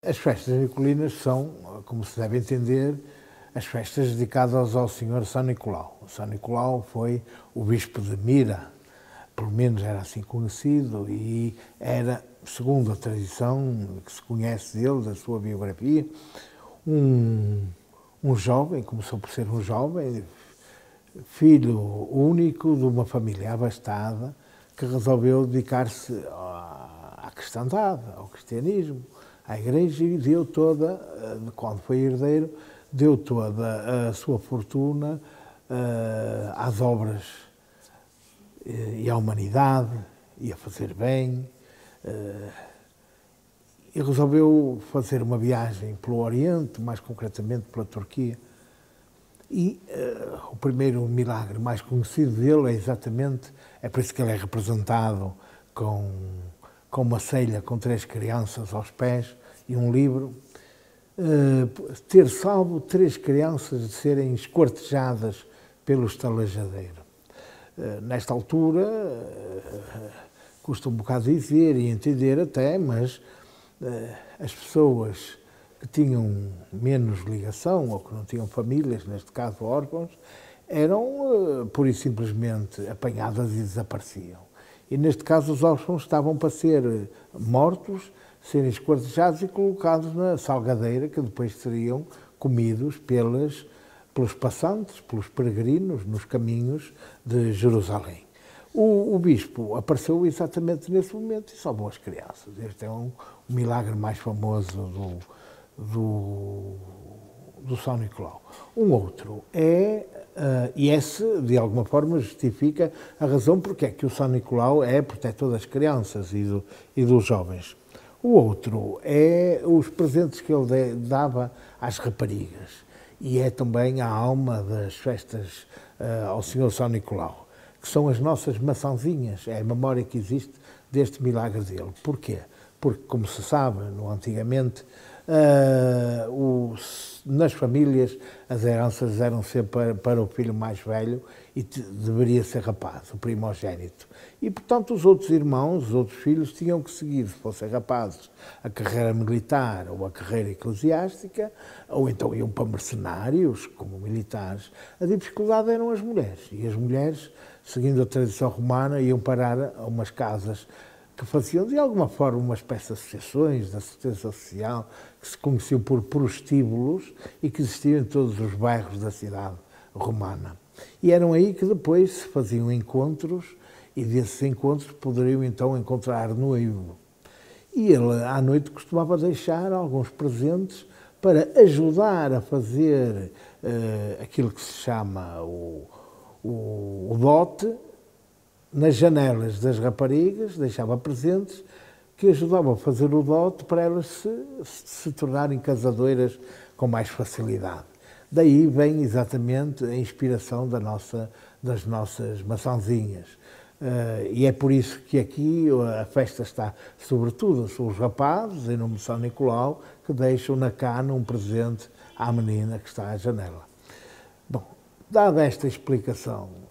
As festas niculinas são, como se deve entender, as festas dedicadas ao Senhor São Nicolau. O São Nicolau foi o bispo de Mira, pelo menos era assim conhecido, e era, segundo a tradição que se conhece dele, da sua biografia, um jovem, começou por ser um jovem, filho único de uma família abastada, que resolveu dedicar-se à cristandade, ao cristianismo, à igreja, e deu toda, quando foi herdeiro, deu toda a sua fortuna às obras e à humanidade, e a fazer bem, e resolveu fazer uma viagem pelo Oriente, mais concretamente pela Turquia. E o primeiro milagre mais conhecido dele é exatamente, é por isso que ele é representado com uma ceia com 3 crianças aos pés e um livro, ter salvo 3 crianças de serem esquartejadas pelo estalajadeiro. Nesta altura, custa um bocado dizer e entender até, mas as pessoas que tinham menos ligação ou que não tinham famílias, neste caso órfãos, eram pura e simplesmente apanhadas e desapareciam. E neste caso os órfãos estavam para ser mortos, serem esquartejados e colocados na salgadeira, que depois seriam comidos pelos passantes, pelos peregrinos nos caminhos de Jerusalém. O bispo apareceu exatamente nesse momento e salvou as crianças. Este é um milagre mais famoso do São Nicolau. Um outro é, e esse de alguma forma justifica a razão porque é que o São Nicolau é protetor das crianças e dos jovens. O outro é os presentes que ele dava às raparigas, e é também a alma das festas ao Senhor São Nicolau, que são as nossas maçãzinhas, é a memória que existe deste milagre dele. Porquê? Porque, como se sabe, antigamente, nas famílias as heranças eram sempre para o filho mais velho e deveria ser rapaz, o primogénito. E, portanto, os outros irmãos, os outros filhos, tinham que seguir, se fossem rapazes, a carreira militar ou a carreira eclesiástica, ou então iam para mercenários, como militares. A dificuldade eram as mulheres, e as mulheres, seguindo a tradição romana, iam parar a umas casas que faziam, de alguma forma, uma espécie de associações de assistência social, que se conheciam por prostíbulos e que existiam em todos os bairros da cidade romana. E eram aí que depois se faziam encontros, e desses encontros poderiam então encontrar noivo. E ele, à noite, costumava deixar alguns presentes para ajudar a fazer aquilo que se chama o dote. Nas janelas das raparigas, deixava presentes que ajudavam a fazer o dote para elas se tornarem casadoiras com mais facilidade. Daí vem exatamente a inspiração das nossas maçãzinhas. E é por isso que aqui a festa está, sobretudo, são os rapazes, em nome de São Nicolau, que deixam na cana um presente à menina que está à janela. Bom, dada esta explicação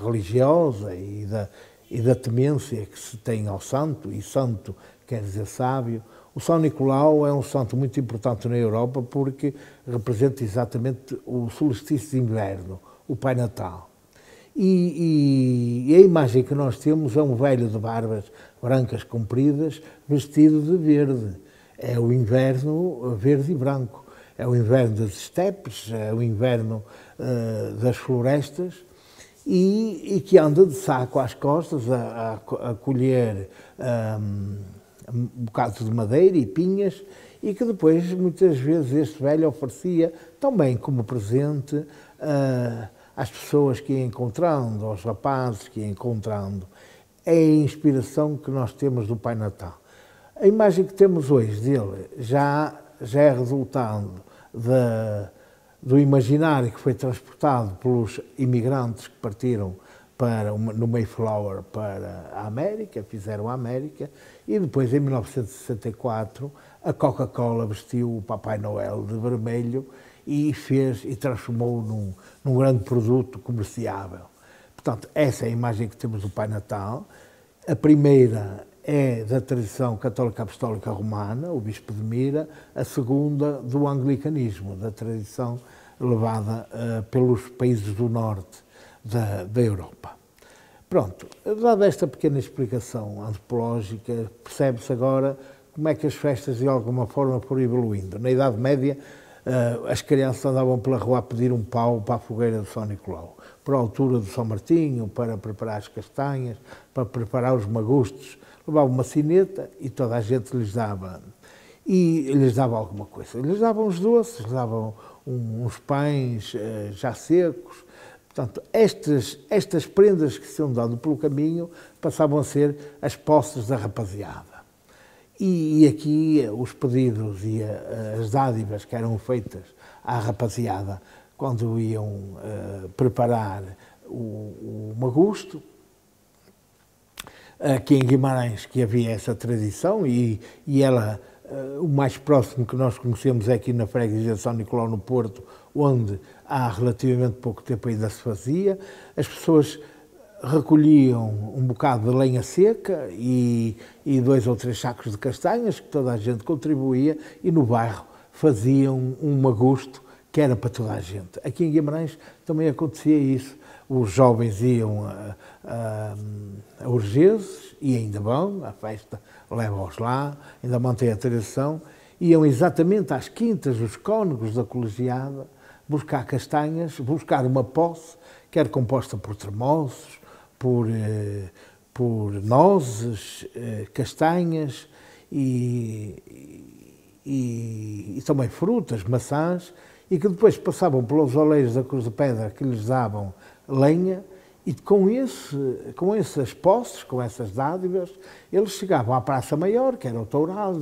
religiosa e da temência que se tem ao santo, e santo quer dizer sábio, o São Nicolau é um santo muito importante na Europa porque representa exatamente o solstício de inverno, o Pai Natal. E a imagem que nós temos é um velho de barbas brancas compridas, vestido de verde. É o inverno verde e branco. É o inverno das estepes, é o inverno das florestas, e que anda de saco às costas a colher um bocado de madeira e pinhas, e que depois, muitas vezes, este velho oferecia também como presente às pessoas que ia encontrando, aos rapazes que ia encontrando. É a inspiração que nós temos do Pai Natal. A imagem que temos hoje dele já é resultado do imaginário que foi transportado pelos imigrantes que partiram no Mayflower para a América, fizeram a América, e depois, em 1964, a Coca-Cola vestiu o Papai Noel de vermelho e transformou-o num grande produto comerciável. Portanto, essa é a imagem que temos do Pai Natal. A primeira é da tradição católica apostólica romana, o bispo de Mira, a segunda do anglicanismo, da tradição levada pelos países do norte da Europa. Pronto, dada esta pequena explicação antropológica, percebe-se agora como é que as festas de alguma forma foram evoluindo. Na Idade Média, as crianças andavam pela rua a pedir um pau para a fogueira de São Nicolau, para a altura de São Martinho, para preparar as castanhas, para preparar os magustos. Levavam uma sineta e toda a gente lhes dava. E lhes dava alguma coisa. Lhes davam uns doces, lhes davam uns pães já secos. Portanto, estas prendas que se iam dando pelo caminho passavam a ser as posses da rapaziada. E aqui os pedidos e as dádivas que eram feitas à rapaziada quando iam preparar o magusto. Aqui em Guimarães que havia essa tradição e ela, o mais próximo que nós conhecemos é aqui na freguesia de São Nicolau no Porto, onde há relativamente pouco tempo ainda se fazia. As pessoas recolhiam um bocado de lenha seca e 2 ou 3 sacos de castanhas, que toda a gente contribuía, e no bairro faziam um magusto que era para toda a gente. Aqui em Guimarães também acontecia isso. Os jovens iam a Urgeses, e ainda vão, a festa leva-os lá, ainda mantém a tradição, iam exatamente às quintas dos cônegos da colegiada, buscar castanhas, buscar uma posse, que era composta por tremoços, por nozes, castanhas e também frutas, maçãs, e que depois passavam pelos oleiros da Cruz de Pedra que lhes davam lenha, e com essas posses, com essas dádivas, eles chegavam à Praça Maior, que era o Toural,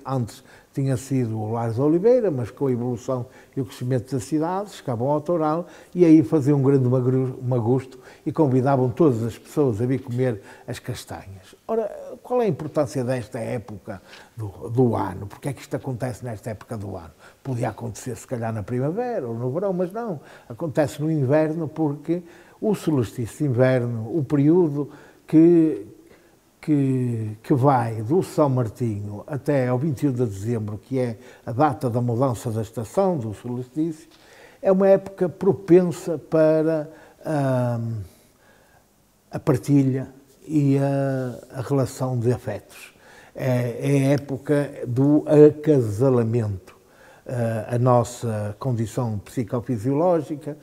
antes tinha sido o Lar de Oliveira, mas com a evolução e o crescimento da cidade, chegavam ao Toural e aí faziam um grande magusto e convidavam todas as pessoas a vir comer as castanhas. Ora, qual é a importância desta época do ano? Porque é que isto acontece nesta época do ano? Podia acontecer se calhar na primavera ou no verão, mas não. Acontece no inverno porque o solstício de inverno, o período que vai do São Martinho até ao 21 de dezembro, que é a data da mudança da estação, do solstício, é uma época propensa para a partilha e a relação de afetos. É a época do acasalamento. A nossa condição psicofisiológica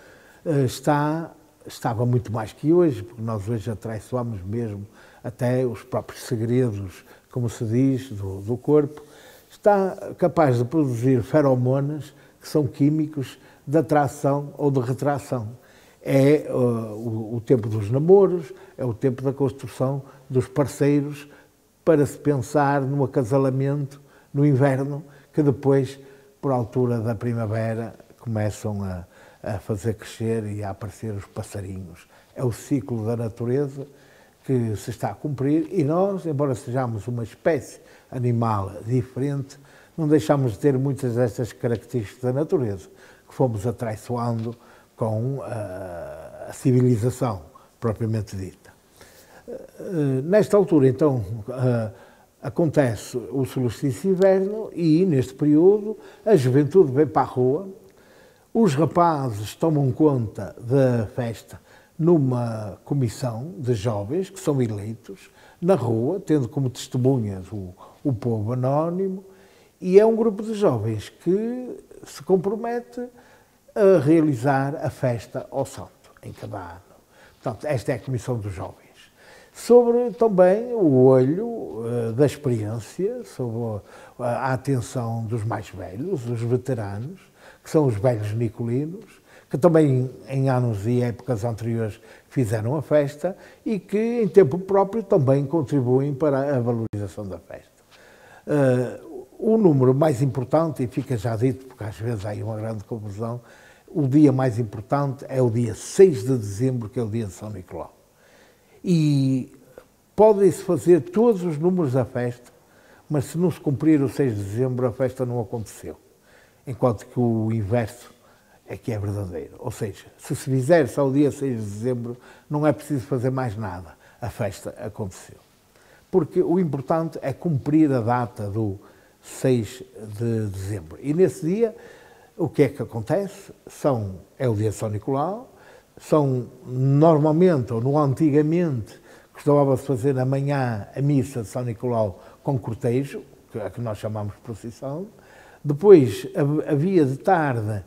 estava muito mais que hoje, porque nós hoje atraiçoamos mesmo até os próprios segredos, como se diz, do corpo. Está capaz de produzir feromonas, que são químicos de atração ou de retração. É o tempo dos namoros, é o tempo da construção dos parceiros para se pensar no acasalamento no inverno, que depois, por altura da primavera, começam a fazer crescer e a aparecer os passarinhos. É o ciclo da natureza que se está a cumprir e nós, embora sejamos uma espécie animal diferente, não deixamos de ter muitas destas características da natureza, que fomos atraiçoando com a civilização propriamente dita. Nesta altura, então, acontece o solstício de inverno e, neste período, a juventude vem para a rua, os rapazes tomam conta da festa numa comissão de jovens que são eleitos na rua, tendo como testemunhas o povo anónimo, e é um grupo de jovens que se compromete a realizar a festa ao santo em cada ano. Portanto, esta é a comissão dos jovens. Sobre também o olho da experiência, sobre a atenção dos mais velhos, os veteranos, que são os velhos nicolinos, que também em anos e épocas anteriores fizeram a festa e que em tempo próprio também contribuem para a valorização da festa. O número mais importante, e fica já dito, porque às vezes há aí uma grande confusão, o dia mais importante é o dia 6 de dezembro, que é o dia de São Nicolau. E podem-se fazer todos os números da festa, mas se não se cumprir o 6 de dezembro, a festa não aconteceu. Enquanto que o inverso é que é verdadeiro. Ou seja, se fizer só o dia 6 de dezembro, não é preciso fazer mais nada. A festa aconteceu. porque o importante é cumprir a data do 6 de dezembro. E nesse dia, o que é que acontece? É o dia de São Nicolau, normalmente, ou no antigamente, costumava-se fazer amanhã a missa de São Nicolau com cortejo, que nós chamamos de procissão. Depois havia de tarde,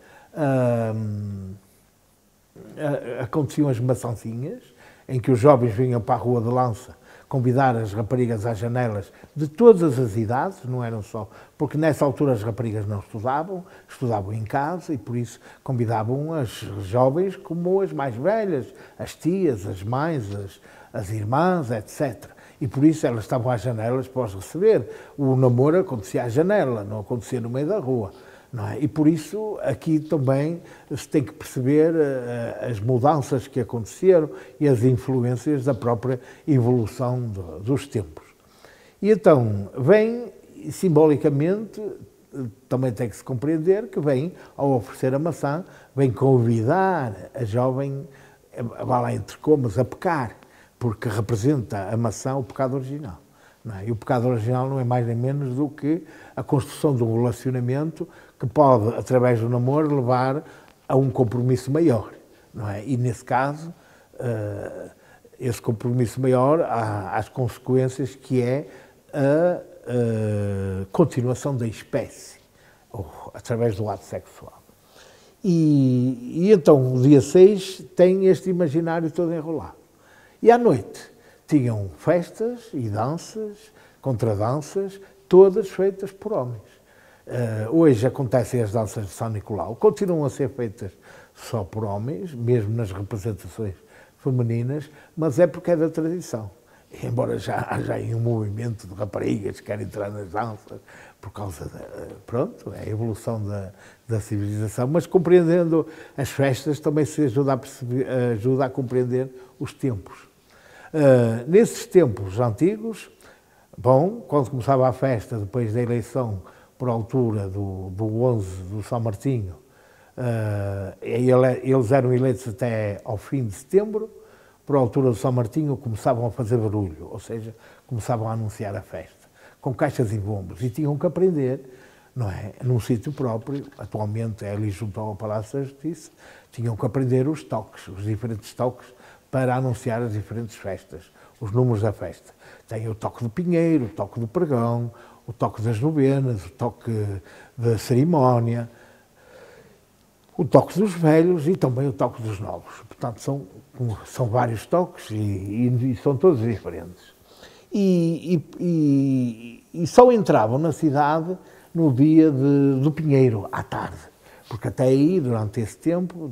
aconteciam as maçãzinhas, em que os jovens vinham para a Rua de Lança convidar as raparigas às janelas de todas as idades, não eram só, porque nessa altura as raparigas não estudavam em casa e por isso convidavam as jovens como as mais velhas, as tias, as mães, as irmãs, etc. E por isso elas estavam às janelas para os receber. O namoro acontecia à janela, não acontecia no meio da rua. Não é? E por isso aqui também se tem que perceber as mudanças que aconteceram e as influências da própria evolução dos tempos. E então vem, simbolicamente, também tem que se compreender que vem, ao oferecer a maçã, vem convidar a jovem, vá lá entre comas, a pecar, porque representa a maçã o pecado original. Não é? E o pecado original não é mais nem menos do que a construção de um relacionamento que pode, através do namoro, levar a um compromisso maior. Não é? E, nesse caso, esse compromisso maior há as consequências que é a continuação da espécie, ou através do ato sexual. E então, o dia 6 tem este imaginário todo enrolado. E à noite tinham festas e danças, contradanças, todas feitas por homens. Hoje acontecem as danças de São Nicolau, continuam a ser feitas só por homens, mesmo nas representações femininas, mas é porque é da tradição. Embora já haja aí um movimento de raparigas que querem entrar nas danças, por causa pronto, é a evolução da civilização, mas compreendendo as festas também se ajuda a compreender os tempos. Nesses tempos antigos, quando começava a festa, depois da eleição, por altura do 11 do São Martinho, eles eram eleitos até ao fim de setembro. Por altura do São Martinho começavam a fazer barulho, ou seja, começavam a anunciar a festa, com caixas e bombos, e tinham que aprender, não é, num sítio próprio, atualmente é ali junto ao Palácio da Justiça, tinham que aprender os diferentes toques, para anunciar as diferentes festas, os números da festa. Tem o toque do pinheiro, o toque do pregão, o toque das novenas, o toque da cerimónia, o toque dos velhos e também o toque dos novos. Portanto, são vários toques e são todos diferentes. E só entravam na cidade no dia do Pinheiro, à tarde. Porque até aí, durante esse tempo,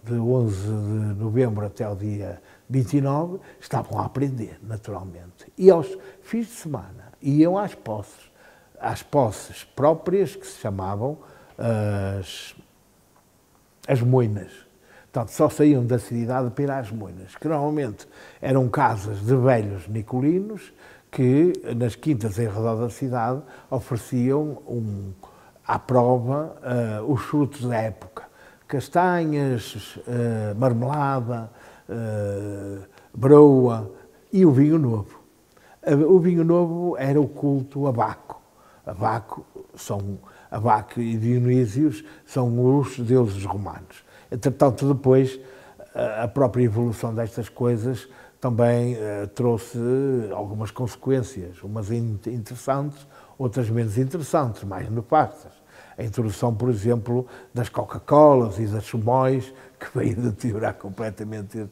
de 11 de novembro até o dia 29, estavam a aprender, naturalmente. E aos fins de semana iam às posses próprias, que se chamavam as moinas. Portanto, só saíam da cidade para ir às moinas, que normalmente eram casas de velhos nicolinos que, nas quintas em redor da cidade, ofereciam à prova os frutos da época. Castanhas, marmelada, broa e o vinho novo. O vinho novo era o culto a Baco. Baco e Dionísios são os deuses romanos. Entretanto, depois, a própria evolução destas coisas também trouxe algumas consequências, umas interessantes, outras menos interessantes, mais nefastas. A introdução, por exemplo, das Coca-Colas e das Chumóis, que veio deteriorar completamente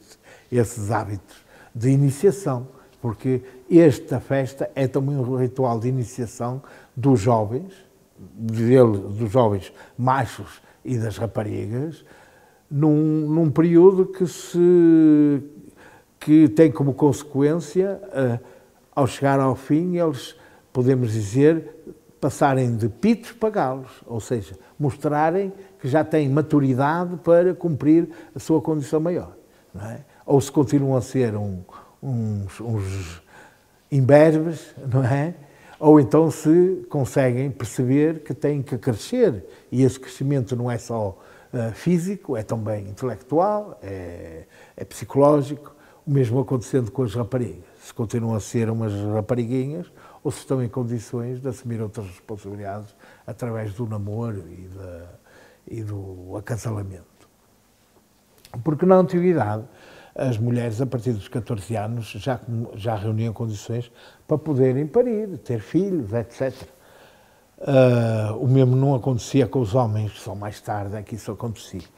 esses hábitos de iniciação, porque esta festa é também um ritual de iniciação dos jovens, dos jovens machos e das raparigas, num período que tem como consequência, ao chegar ao fim, eles, podemos dizer, passarem de pitos para galos, ou seja, mostrarem que já têm maturidade para cumprir a sua condição maior. Não é? Ou se continuam a ser uns imberbes, não é? Ou então se conseguem perceber que têm que crescer, e esse crescimento não é só físico, é também intelectual, é psicológico, O mesmo acontecendo com as raparigas, se continuam a ser umas rapariguinhas ou se estão em condições de assumir outras responsabilidades através do namoro e do acasalamento. Porque na antiguidade, as mulheres, a partir dos 14 anos, já reuniam condições para poderem parir, ter filhos, etc. O mesmo não acontecia com os homens, só mais tarde é que isso acontecia,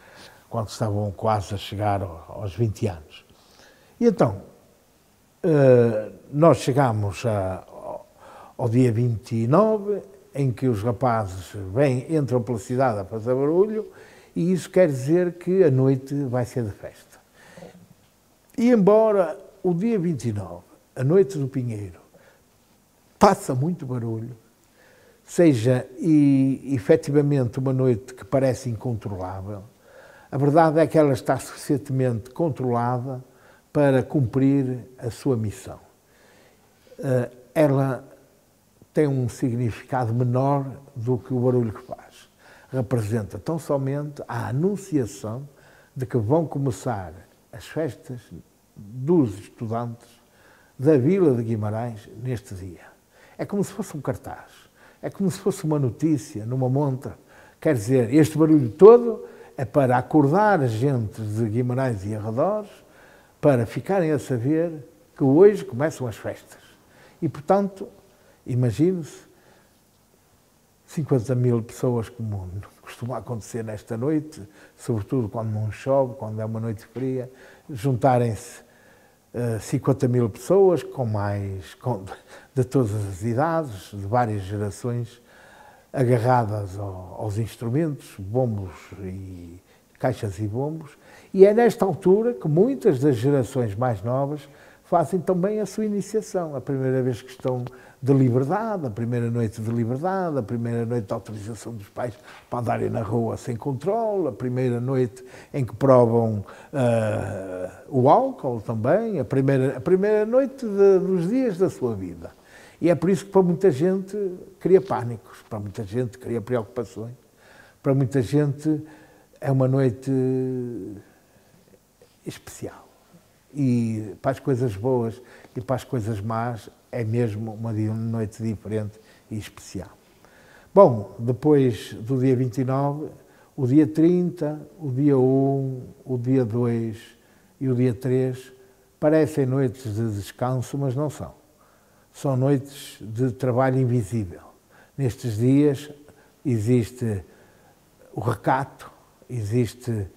quando estavam quase a chegar aos 20 anos. E então, nós chegámos ao dia 29, em que os rapazes entram pela cidade a fazer barulho, e isso quer dizer que a noite vai ser de festa. E embora o dia 29, a noite do Pinheiro, passa muito barulho, seja efetivamente uma noite que parece incontrolável, a verdade é que ela está suficientemente controlada para cumprir a sua missão. Ela tem um significado menor do que o barulho que faz. Representa tão somente a anunciação de que vão começar as festas dos estudantes da Vila de Guimarães neste dia. É como se fosse um cartaz, é como se fosse uma notícia numa montra. Quer dizer, este barulho todo é para acordar a gente de Guimarães e arredores, para ficarem a saber que hoje começam as festas. E, portanto, imagine-se 50 mil pessoas, como costuma acontecer nesta noite, sobretudo quando não chove, quando é uma noite fria, juntarem-se 50 mil pessoas, de todas as idades, de várias gerações, agarradas aos instrumentos, bombos e caixas e bombos, e é nesta altura que muitas das gerações mais novas fazem também a sua iniciação, a primeira vez que estão de liberdade, a primeira noite de liberdade, a primeira noite de autorização dos pais para andarem na rua sem controle, a primeira noite em que provam o álcool também, a primeira noite dos dias da sua vida. E é por isso que para muita gente cria pânicos, para muita gente cria preocupações, para muita gente é uma noite especial. E para as coisas boas e para as coisas más é mesmo uma noite diferente e especial. Bom, depois do dia 29, o dia 30, o dia 1, o dia 2 e o dia 3 parecem noites de descanso, mas não são. São noites de trabalho invisível. Nestes dias existe o recato, existe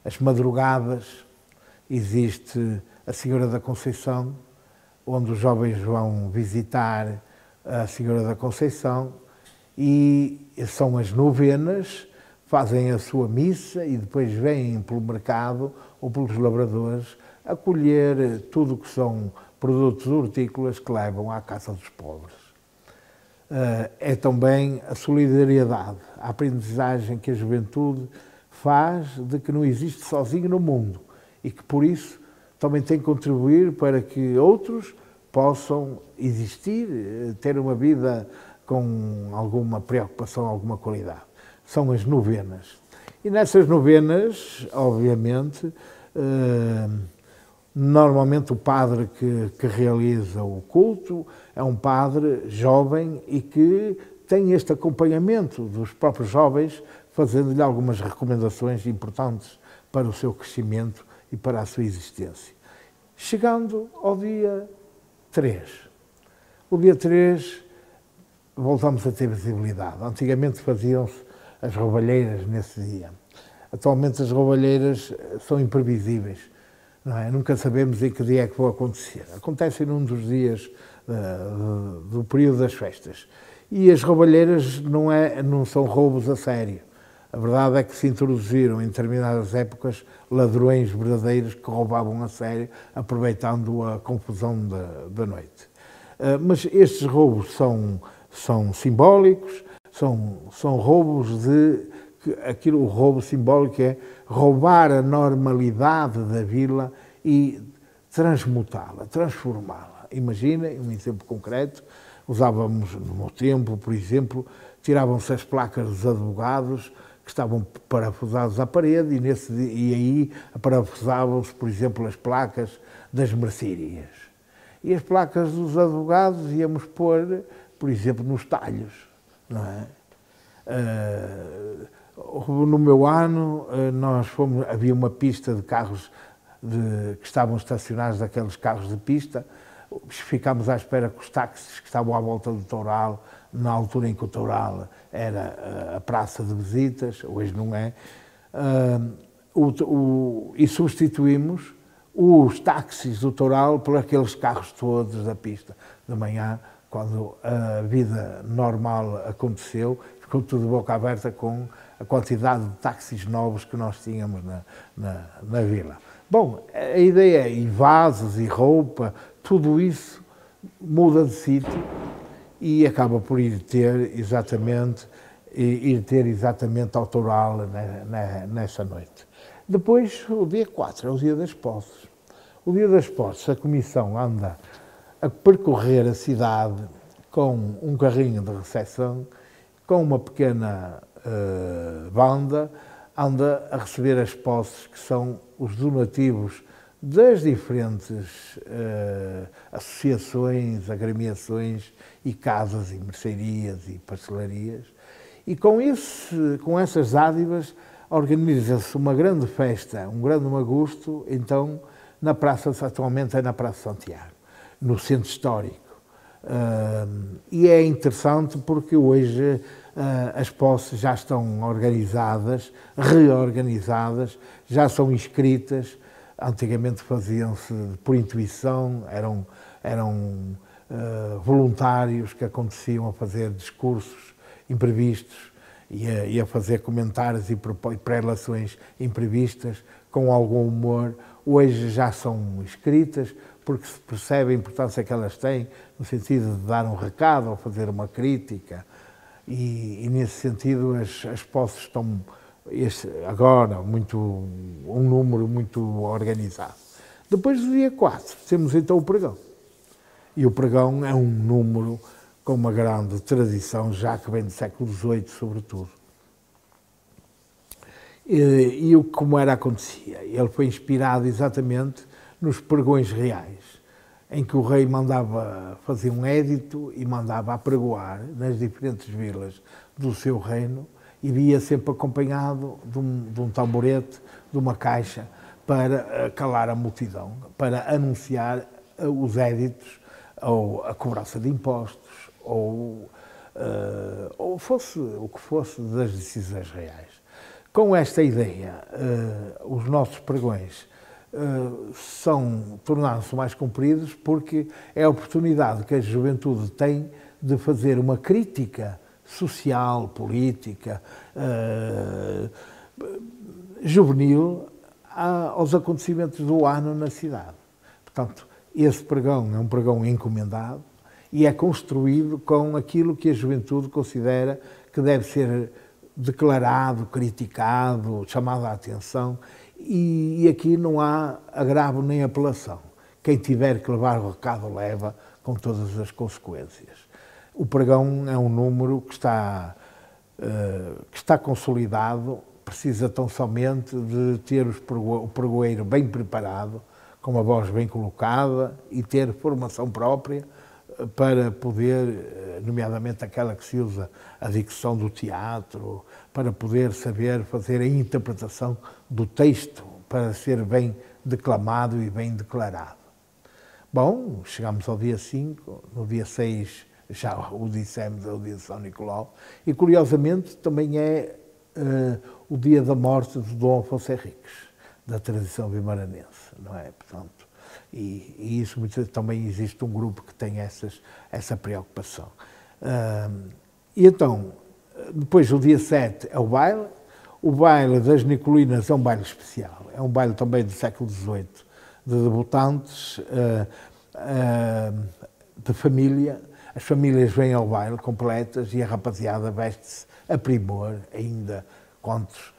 as madrugadas, existe a Senhora da Conceição, onde os jovens vão visitar a Senhora da Conceição, e são as novenas, fazem a sua missa e depois vêm pelo mercado ou pelos lavradores a colher tudo o que são produtos hortícolas que levam à casa dos pobres. É também a solidariedade, a aprendizagem que a juventude faz de que não existe sozinho no mundo e que, por isso, também tem que contribuir para que outros possam existir, ter uma vida com alguma preocupação, alguma qualidade. São as novenas. E nessas novenas, obviamente, normalmente o padre que realiza o culto é um padre jovem e que tem este acompanhamento dos próprios jovens, fazendo-lhe algumas recomendações importantes para o seu crescimento e para a sua existência. Chegando ao dia 3. O dia 3 voltamos a ter visibilidade. Antigamente faziam-se as roubalheiras nesse dia. Atualmente as roubalheiras são imprevisíveis, não é? Nunca sabemos em que dia é que vão acontecer. Acontecem num dos dias do período das festas. E as roubalheiras não são roubos a sério. A verdade é que se introduziram em determinadas épocas ladrões verdadeiros que roubavam a sério, aproveitando a confusão da noite. Mas estes roubos são simbólicos, são roubos o roubo simbólico é roubar a normalidade da vila e transmutá-la, transformá-la. Imaginem um exemplo concreto. Usávamos, no meu tempo, por exemplo, tiravam-se as placas dos advogados que estavam parafusados à parede e aí parafusavam-se, por exemplo, as placas das mercearias. E as placas dos advogados íamos pôr, por exemplo, nos talhos, não é? No meu ano, havia uma pista de carros que estavam estacionados, daqueles carros de pista. Ficámos à espera que os táxis que estavam à volta do Toural, na altura em que o Toural era a praça de visitas, hoje não é, e substituímos os táxis do Toural por aqueles carros todos da pista. De manhã, quando a vida normal aconteceu, ficou tudo de boca aberta com a quantidade de táxis novos que nós tínhamos na vila. Bom, a ideia é, e vasos, e roupa, tudo isso muda de sítio e acaba por ir ter exatamente ao Toural nessa noite. Depois, o dia 4 é o dia das posses. O dia das posses, a Comissão anda a percorrer a cidade com um carrinho de recepção, com uma pequena banda, anda a receber as posses, que são os donativos das diferentes associações, agremiações e casas e mercearias e pastelarias. E com essas dádivas organiza-se uma grande festa, um grande magusto, então, atualmente é na Praça Santiago, no centro histórico. E é interessante porque hoje as posses já estão organizadas, reorganizadas, já são inscritas. Antigamente faziam-se por intuição, eram voluntários que aconteciam a fazer discursos imprevistos e a fazer comentários e pré-relações imprevistas com algum humor. Hoje já são escritas porque se percebe a importância que elas têm no sentido de dar um recado ou fazer uma crítica e nesse sentido as posses estão agora um número muito organizado. Depois do dia 4 temos então o pregão. E o pregão é um número com uma grande tradição, já que vem do século XVIII, sobretudo. Como acontecia? Ele foi inspirado exatamente nos pregões reais, em que o rei mandava fazer um édito e mandava apregoar nas diferentes vilas do seu reino e via sempre acompanhado de um tamborete, de uma caixa, para calar a multidão, para anunciar os éditos ou a cobrança de impostos ou fosse o que fosse das decisões reais. Com esta ideia, os nossos pregões tornaram-se mais compridos porque é a oportunidade que a juventude tem de fazer uma crítica social, política, juvenil aos acontecimentos do ano na cidade. Portanto, esse pregão é um pregão encomendado e é construído com aquilo que a juventude considera que deve ser declarado, criticado, chamado à atenção, e aqui não há agravo nem apelação. Quem tiver que levar o recado leva, com todas as consequências. O pregão é um número que está consolidado, precisa tão somente de ter o pregoeiro bem preparado, com a voz bem colocada e ter formação própria para poder, nomeadamente aquela que se usa a dicção do teatro, para poder saber fazer a interpretação do texto, para ser bem declamado e bem declarado. Bom, chegamos ao dia 5, no dia 6 já o dissemos, é o dia de São Nicolau, e curiosamente também é o dia da morte de Dom Afonso Henriques, da tradição vimaranense, não é? Portanto, e isso também existe um grupo que tem essa preocupação. E então, depois o dia 7 é o baile das Nicolinas é um baile especial, é um baile também do século XVIII, de debutantes, de família. As famílias vêm ao baile completas e a rapaziada veste-se a primor, ainda quantos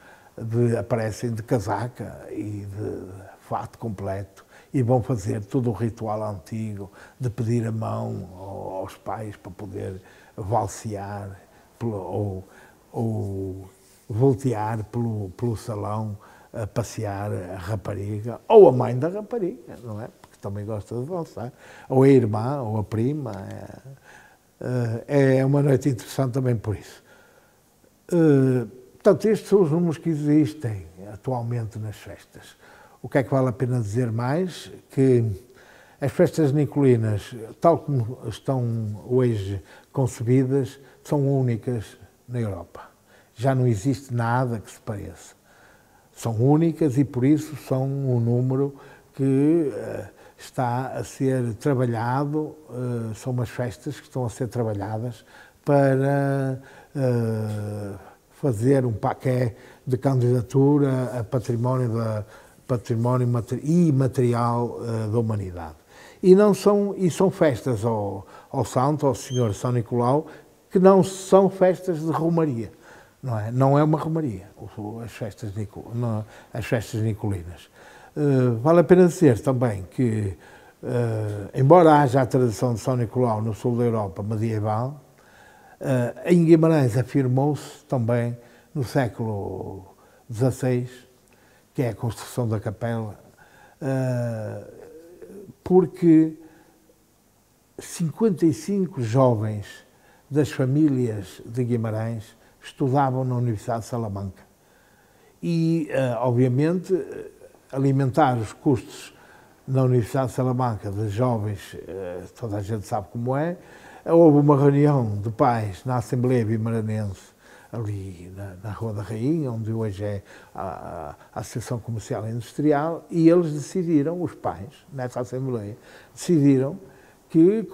aparecem de casaca e de fato completo e vão fazer todo o ritual antigo de pedir a mão aos pais para poder valsear ou voltear pelo salão a passear a rapariga, ou a mãe da rapariga, não é? Porque também gosta de dançar, ou a irmã, ou a prima. É uma noite interessante também por isso. Portanto, estes são os números que existem atualmente nas festas. O que é que vale a pena dizer mais? Que as festas nicolinas, tal como estão hoje concebidas, são únicas na Europa. Já não existe nada que se pareça. São únicas e, por isso, são um número que está a ser trabalhado, são umas festas que estão a ser trabalhadas para fazer um paquete de candidatura a património imaterial da humanidade. E são festas ao Santo, ao Senhor São Nicolau, que não são festas de romaria. Não é uma romaria, as festas nicolinas. Vale a pena dizer também que, embora haja a tradição de São Nicolau no sul da Europa medieval, em Guimarães afirmou-se também no século XVI, que é a construção da capela, porque 55 jovens das famílias de Guimarães estudavam na Universidade de Salamanca. E, obviamente, alimentar os custos na Universidade de Salamanca de jovens, toda a gente sabe como é. Houve uma reunião de pais na Assembleia Bimaranense, ali na Rua da Rainha, onde hoje é a Associação Comercial e Industrial, e eles decidiram, os pais, nessa Assembleia, decidiram que,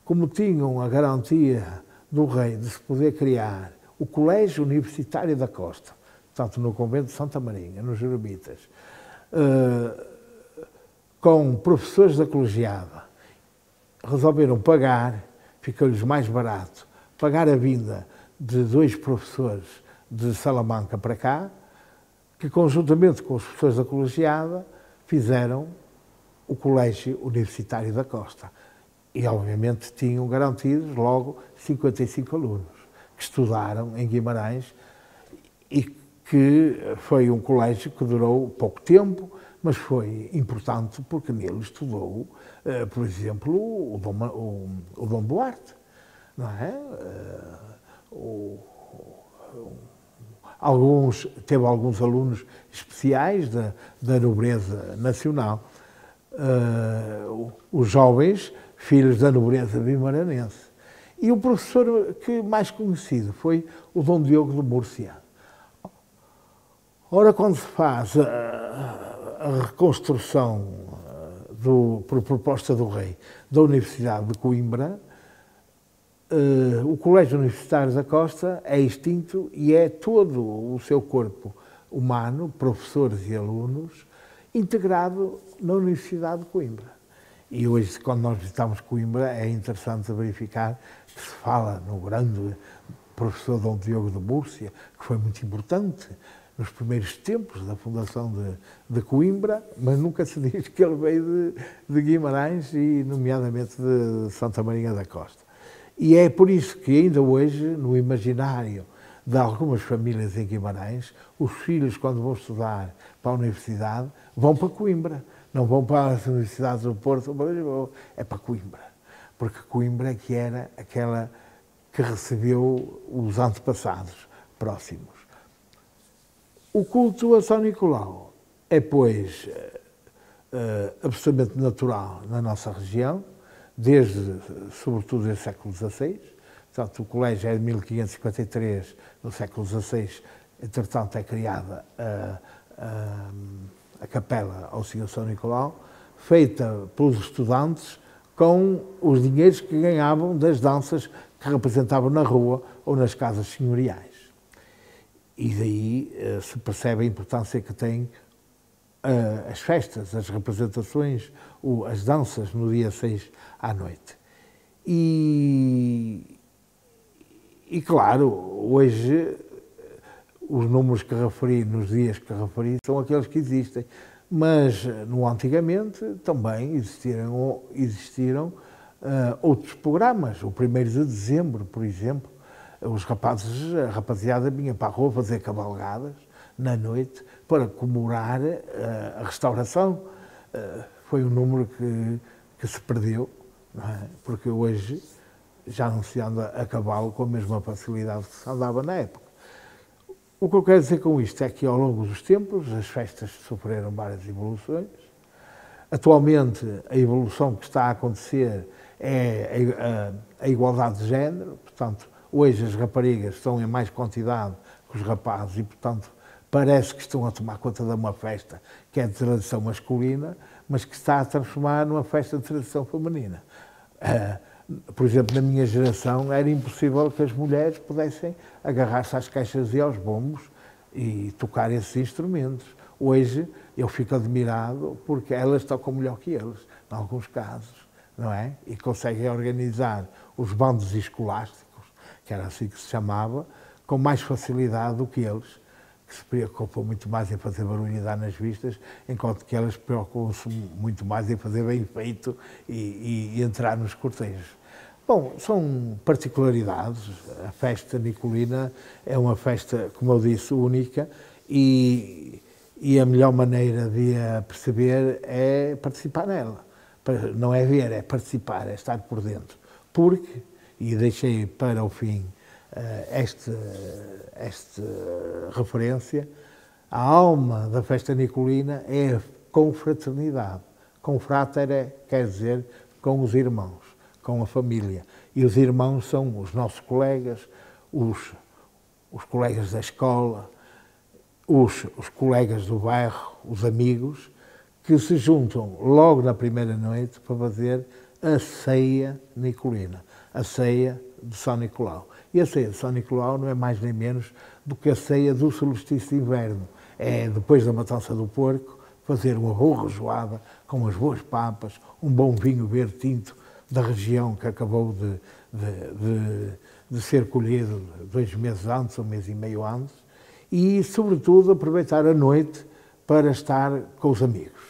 como tinham a garantia do rei de se poder criar o Colégio Universitário da Costa, portanto no convento de Santa Marinha, nos Jerebitas, com professores da colegiada, resolveram pagar, ficou-lhes mais barato, pagar a vinda de 2 professores de Salamanca para cá, que conjuntamente com os professores da colegiada fizeram o Colégio Universitário da Costa. E obviamente tinham garantidos logo 55 alunos que estudaram em Guimarães e que foi um colégio que durou pouco tempo, mas foi importante porque nele estudou, por exemplo, o Dom Duarte, não é? Teve alguns alunos especiais da nobreza nacional, os jovens filhos da nobreza bimaranense. E o professor que mais conhecido foi o Dom Diogo de Múrcia. Ora, quando se faz a reconstrução, por proposta do rei, da Universidade de Coimbra, o Colégio Universitário da Costa é extinto e é todo o seu corpo humano, professores e alunos, integrado na Universidade de Coimbra. E hoje, quando nós visitamos Coimbra, é interessante verificar que se fala no grande professor Dom Diogo de Múrcia, que foi muito importante nos primeiros tempos da fundação de Coimbra, mas nunca se diz que ele veio de Guimarães e, nomeadamente, de Santa Marinha da Costa. E é por isso que ainda hoje, no imaginário de algumas famílias em Guimarães, os filhos, quando vão estudar para a universidade, vão para Coimbra. Não vão para as universidades do Porto ou para Lisboa, é para Coimbra. Porque Coimbra é que era aquela que recebeu os antepassados próximos. O culto a São Nicolau é, pois, absolutamente natural na nossa região, sobretudo, desde o século XVI. Portanto, o colégio é de 1553, no século XVI, entretanto, é criada a capela ao Senhor São Nicolau, feita pelos estudantes com os dinheiros que ganhavam das danças que representavam na rua ou nas casas senhoriais. E daí se percebe a importância que têm as festas, as representações, as danças no dia 6 à noite. E claro, hoje os números que referi, nos dias que referi, são aqueles que existem, mas no antigamente também existiram outros programas. O 1º de dezembro, por exemplo, os rapazes, a rapaziada vinha para a rua fazer cavalgadas na noite para comemorar a restauração. Foi um número que se perdeu, não é? Porque hoje já não se anda a cavalo com a mesma facilidade que se andava na época. O que eu quero dizer com isto é que ao longo dos tempos as festas sofreram várias evoluções. Atualmente a evolução que está a acontecer é a igualdade de género, portanto hoje as raparigas estão em mais quantidade que os rapazes e portanto parece que estão a tomar conta de uma festa que é de tradição masculina, mas que está a transformar numa festa de tradição feminina. Por exemplo, na minha geração era impossível que as mulheres pudessem agarrar-se às caixas e aos bombos e tocar esses instrumentos. Hoje eu fico admirado porque elas tocam melhor que eles, em alguns casos, não é? E conseguem organizar os bandos escolásticos, que era assim que se chamava, com mais facilidade do que eles, que se preocupam muito mais em fazer barulho e dar nas vistas, enquanto que elas preocupam-se muito mais em fazer bem feito e entrar nos cortejos. Bom, são particularidades. A festa nicolina é uma festa, como eu disse, única e a melhor maneira de a perceber é participar nela. Não é ver, é participar, é estar por dentro. Porque, e deixei para o fim esta referência, a alma da festa nicolina é a confraternidade. Confratere quer dizer com os irmãos, com a família. E os irmãos são os nossos colegas, os colegas da escola, os colegas do bairro, os amigos, que se juntam logo na primeira noite para fazer a ceia nicolina, a ceia de São Nicolau. E a ceia de São Nicolau não é mais nem menos do que a ceia do solstício de inverno. É, depois da matança do porco, fazer uma boa rejoada com as boas papas, um bom vinho verde tinto da região que acabou de ser colhido 2 meses antes, 1 mês e meio antes, e, sobretudo, aproveitar a noite para estar com os amigos.